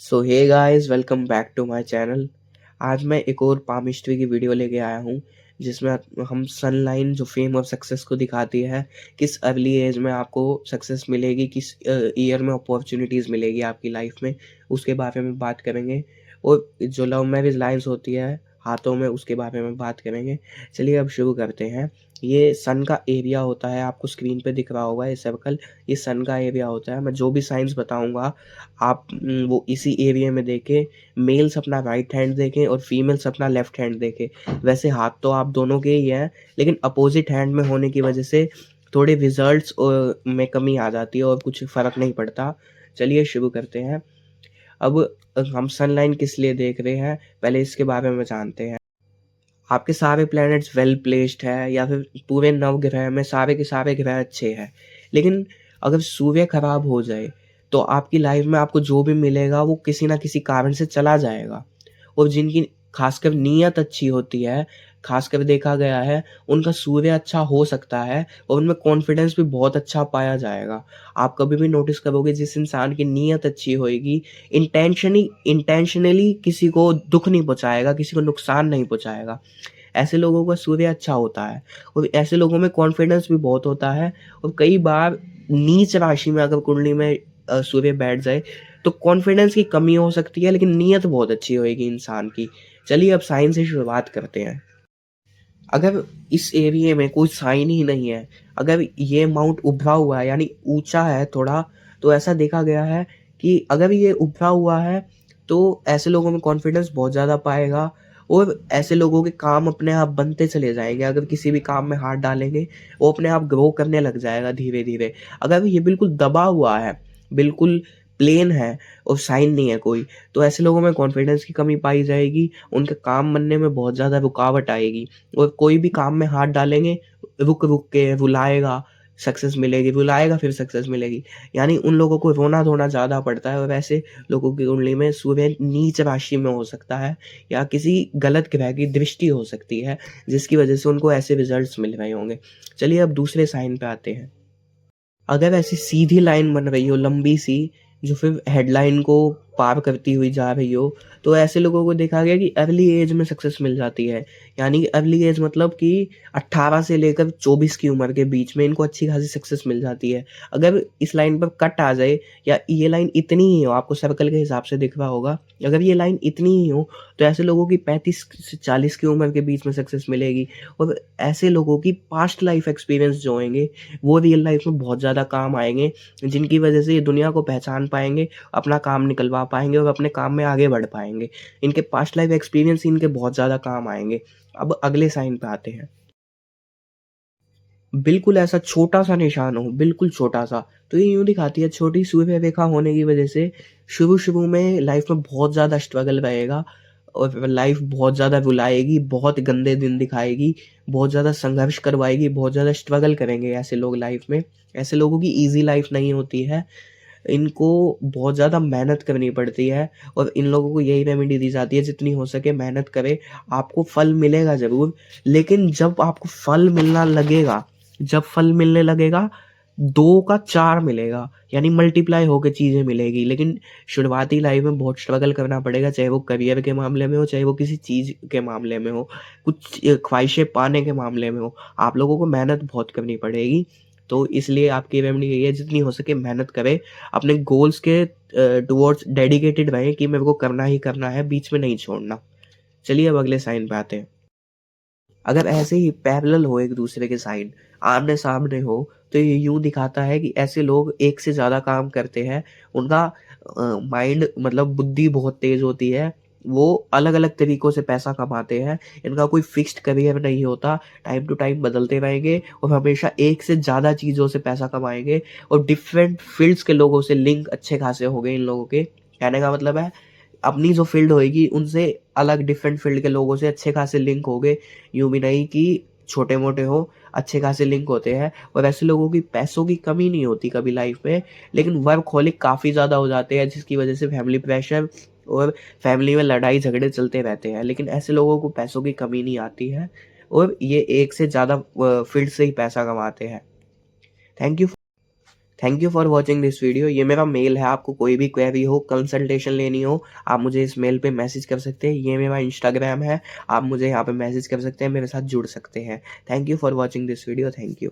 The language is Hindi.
So hey guys, welcome back to my channel. आज मैं एक और पाम हिस्ट्री की वीडियो लेके आया हूँ जिसमें हम सनलाइन जो फेम और सक्सेस को दिखाती है, किस अर्ली एज में आपको सक्सेस मिलेगी, किस ईयर में अपॉर्चुनिटीज़ मिलेगी आपकी लाइफ में, उसके बारे में बात करेंगे। और जो लव मैरिज लाइन्स होती है हाथों में, उसके बारे में बात करेंगे। चलिए अब शुरू करते हैं। ये सन का एरिया होता है, आपको स्क्रीन पे दिख रहा होगा ये सर्कल, ये सन का एरिया होता है। मैं जो भी साइंस बताऊंगा आप वो इसी एरिया में देखें। मेल्स अपना राइट हैंड देखें और फीमेल्स अपना लेफ्ट हैंड देखें। वैसे हाथ तो आप दोनों के ही हैं, लेकिन अपोजिट हैंड में होने की वजह से थोड़े रिजल्ट्स में कमी आ जाती है और कुछ फ़र्क नहीं पड़ता। चलिए शुरू करते हैं। अब हम सनलाइन किस लिए देख रहे हैं, पहले इसके बारे में जानते हैं। आपके सारे प्लैनेट्स वेल प्लेस्ड है, या फिर पूरे नवग्रह में सारे के सारे ग्रह अच्छे हैं, लेकिन अगर सूर्य खराब हो जाए तो आपकी लाइफ में आपको जो भी मिलेगा वो किसी ना किसी कारण से चला जाएगा। और जिनकी खासकर नीयत अच्छी होती है, खासकर देखा गया है, उनका सूर्य अच्छा हो सकता है और उनमें कॉन्फिडेंस भी बहुत अच्छा पाया जाएगा। आप कभी भी नोटिस करोगे जिस इंसान की नीयत अच्छी होएगी, इंटेंशनली किसी को दुख नहीं पहुंचाएगा, किसी को नुकसान नहीं पहुंचाएगा। ऐसे लोगों का सूर्य अच्छा होता है और ऐसे लोगों में कॉन्फिडेंस भी बहुत होता है। और कई बार नीच राशि में अगर कुंडली में सूर्य बैठ जाए तो कॉन्फिडेंस की कमी हो सकती है, लेकिन नीयत बहुत अच्छी होएगी इंसान की। चलिए अब साइन से शुरुआत करते हैं। अगर इस एरिया में कोई साइन ही नहीं है, अगर ये माउंट उभरा हुआ है यानी ऊंचा है थोड़ा, तो ऐसा देखा गया है कि अगर ये उभरा हुआ है तो ऐसे लोगों में कॉन्फिडेंस बहुत ज़्यादा पाएगा और ऐसे लोगों के काम अपने आप बनते चले जाएंगे। अगर किसी भी काम में हाथ डालेंगे वो अपने आप ग्रो करने लग जाएगा धीरे धीरे। अगर ये बिल्कुल दबा हुआ है, बिल्कुल प्लेन है और साइन नहीं है कोई, तो ऐसे लोगों में कॉन्फिडेंस की कमी पाई जाएगी, उनके काम बनने में बहुत ज़्यादा रुकावट आएगी और कोई भी काम में हाथ डालेंगे रुक-रुक के रुलाएगा, सक्सेस मिलेगी, रुलाएगा फिर सक्सेस मिलेगी। यानी उन लोगों को रोना-धोना ज़्यादा पड़ता है और ऐसे लोगों की कुंडली में सूर्य नीच राशि में हो सकता है या किसी गलत ग्रह की दृष्टि हो सकती है, जिसकी वजह से उनको ऐसे रिजल्ट्स मिल रहे होंगे। चलिए अब दूसरे साइन पे आते हैं। अगर ऐसी सीधी लाइन बन रही हो लंबी सी, जो फिर हेडलाइन को पार करती हुई जा रही हो, तो ऐसे लोगों को देखा गया कि अर्ली एज में सक्सेस मिल जाती है। यानी कि अर्ली एज मतलब कि 18 से लेकर 24 की उम्र के बीच में इनको अच्छी खासी सक्सेस मिल जाती है। अगर इस लाइन पर कट आ जाए या ये लाइन इतनी ही हो, आपको सर्कल के हिसाब से दिख रहा होगा, अगर ये लाइन इतनी ही हो तो ऐसे लोगों की 35 से 40 की उम्र के बीच में सक्सेस मिलेगी। और ऐसे लोगों की पास्ट लाइफ एक्सपीरियंस जो होंगे वो रियल लाइफ में बहुत ज़्यादा काम आएँगे, जिनकी वजह से ये दुनिया को पहचान पाएँगे, अपना काम निकलवा पाएँगे और अपने काम में आगे बढ़ पाएँगे। इनके पास्ट लाइफ एक्सपीरियंस इनके बहुत ज़्यादा काम आएँगे। अब अगले साइन पे आते हैं। बिल्कुल ऐसा छोटा-सा निशान हो, बिल्कुल छोटा-सा, तो ये यूँ दिखाती है छोटी सूर्य रेखा होने की वजह से शुरू-शुरू में लाइफ में बहुत ज़्यादा स्ट्रगल रहेगा और लाइफ बहुत ज़्यादा रुलाएगी, बहुत गंदे दिन दिखाएगी, बहुत ज़्यादा संघर्ष करवाएगी, बहुत ज़्यादा स्ट्रगल करेंगे ऐसे लोग लाइफ में। ऐसे लोगों की ईज़ी लाइफ नहीं होती है, इनको बहुत ज़्यादा मेहनत करनी पड़ती है और इन लोगों को यही रेमेडी दी जाती है जितनी हो सके मेहनत करें, आपको फल मिलेगा ज़रूर। लेकिन जब आपको फल मिलना लगेगा, जब फल मिलने लगेगा 2 का 4 मिलेगा, यानी मल्टीप्लाई होके चीज़ें मिलेगी। लेकिन शुरुआती लाइफ में बहुत स्ट्रगल करना पड़ेगा, चाहे वो करियर के मामले में हो, चाहे वो किसी चीज़ के मामले में हो, कुछ ख्वाहिशें पाने के मामले में हो, आप लोगों को मेहनत बहुत करनी पड़ेगी। तो इसलिए आपकी रेमेडी यही है, जितनी हो सके मेहनत करें, अपने गोल्स के टुवर्ड्स डेडिकेटेड रहें कि मेरे को करना ही करना है, बीच में नहीं छोड़ना। चलिए अब अगले साइन पे आते हैं। अगर ऐसे ही पैरेलल हो एक दूसरे के साइन, आमने-सामने हो, तो ये यूँ दिखाता है कि ऐसे लोग एक से ज़्यादा काम करते हैं। उनका माइंड मतलब बुद्धि बहुत तेज़ होती है। वो अलग-अलग तरीकों से पैसा कमाते हैं। इनका कोई फ़िक्स्ड करियर नहीं होता, टाइम टू टाइम बदलते रहेंगे और हमेशा एक से ज़्यादा चीज़ों से पैसा कमाएँगे और डिफरेंट फ़ील्ड्स के लोगों से लिंक अच्छे खासे होंगे इन लोगों के। कहने का मतलब है अपनी जो फ़ील्ड होएगी उनसे अलग डिफरेंट फ़ील्ड के लोगों से अच्छे खासे लिंक होंगे। यूँ भी नहीं कि छोटे-मोटे हो, अच्छे खासे लिंक होते हैं और ऐसे लोगों की पैसों की कमी नहीं होती कभी लाइफ़ में, लेकिन वर्कहॉलिक काफ़ी ज़्यादा हो जाते हैं जिसकी वज़ह से फैमिली प्रेशर और फैमिली में लड़ाई-झगड़े चलते रहते हैं। लेकिन ऐसे लोगों को पैसों की कमी नहीं आती है और ये एक से ज़्यादा फ़ील्ड से ही पैसा कमाते हैं। Thank you thank you for watching this video. ये मेरा मेल है, आपको कोई भी क्वेरी हो, कंसल्टेशन लेनी हो, आप मुझे इस मेल पे मैसेज कर सकते हैं। ये मेरा इंस्टाग्राम है, आप मुझे यहाँ पे मैसेज कर सकते हैं, मेरे साथ जुड़ सकते हैं। Thank you for watching this video. Thank you.